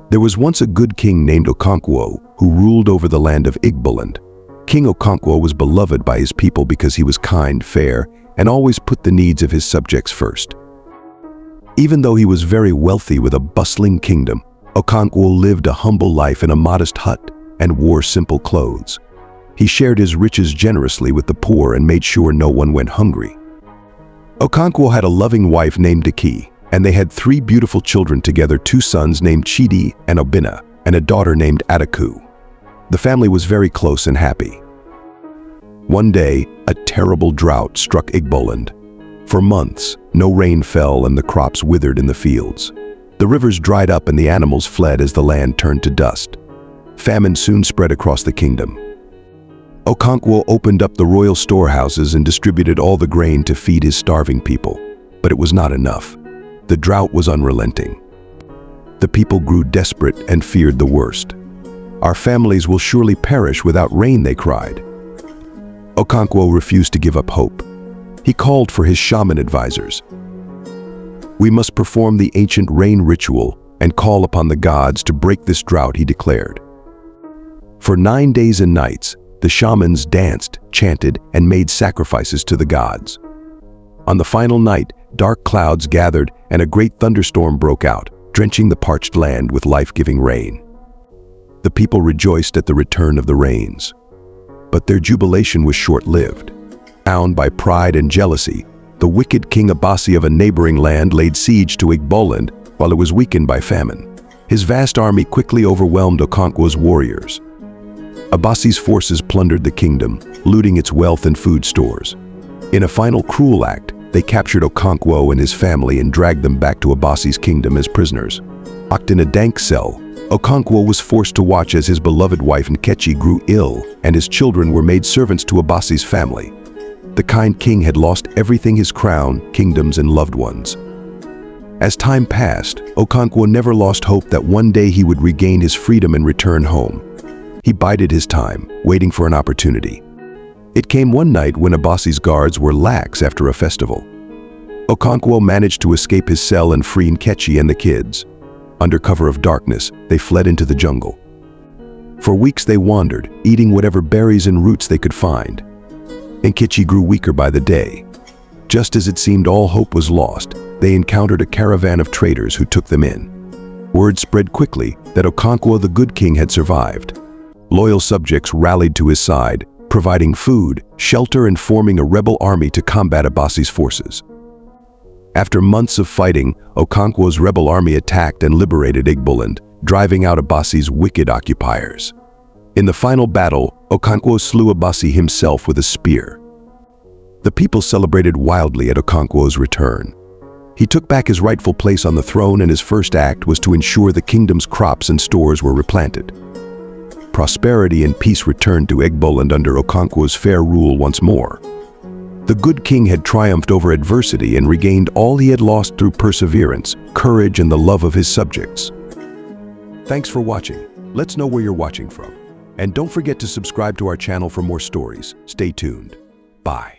There was once a good king named Okonkwo who ruled over the land of Igboland. King Okonkwo was beloved by his people because he was kind, fair, and always put the needs of his subjects first. Even though he was very wealthy with a bustling kingdom, Okonkwo lived a humble life in a modest hut and wore simple clothes. He shared his riches generously with the poor and made sure no one went hungry. Okonkwo had a loving wife named Diki, and they had 3 beautiful children together, 2 sons named Chidi and Obina, and a daughter named Adaku. The family was very close and happy. One day, a terrible drought struck Igboland. For months, no rain fell and the crops withered in the fields. The rivers dried up and the animals fled as the land turned to dust. Famine soon spread across the kingdom. Okonkwo opened up the royal storehouses and distributed all the grain to feed his starving people. But it was not enough. The drought was unrelenting. The people grew desperate and feared the worst. "Our families will surely perish without rain," they cried. Okonkwo refused to give up hope. He called for his shaman advisors. "We must perform the ancient rain ritual and call upon the gods to break this drought," he declared. For 9 days and nights, the shamans danced, chanted, and made sacrifices to the gods. On the final night, dark clouds gathered and a great thunderstorm broke out, drenching the parched land with life-giving rain. The people rejoiced at the return of the rains. But their jubilation was short-lived. Bound by pride and jealousy, the wicked King Abasi of a neighboring land laid siege to Igboland while it was weakened by famine. His vast army quickly overwhelmed Okonkwo's warriors. Abasi's forces plundered the kingdom, looting its wealth and food stores. In a final cruel act, they captured Okonkwo and his family and dragged them back to Abasi's kingdom as prisoners. Locked in a dank cell, Okonkwo was forced to watch as his beloved wife Nkechi grew ill and his children were made servants to Abasi's family. The kind king had lost everything: his crown, kingdoms, and loved ones. As time passed, Okonkwo never lost hope that one day he would regain his freedom and return home. He bided his time, waiting for an opportunity. It came one night when Abasi's guards were lax after a festival. Okonkwo managed to escape his cell and free Nkechi and the kids. Under cover of darkness, they fled into the jungle. For weeks they wandered, eating whatever berries and roots they could find. Nkechi grew weaker by the day. Just as it seemed all hope was lost, they encountered a caravan of traders who took them in. Word spread quickly that Okonkwo the good king had survived. Loyal subjects rallied to his side, providing food, shelter, and forming a rebel army to combat Abasi's forces. After months of fighting, Okonkwo's rebel army attacked and liberated Igboland, driving out Abasi's wicked occupiers. In the final battle, Okonkwo slew Abasi himself with a spear. The people celebrated wildly at Okonkwo's return. He took back his rightful place on the throne, and his first act was to ensure the kingdom's crops and stores were replanted. Prosperity and peace returned to Igboland under Okonkwo's fair rule once more. The good king had triumphed over adversity and regained all he had lost through perseverance, courage, and the love of his subjects. Thanks for watching. Let's know where you're watching from. And don't forget to subscribe to our channel for more stories. Stay tuned. Bye.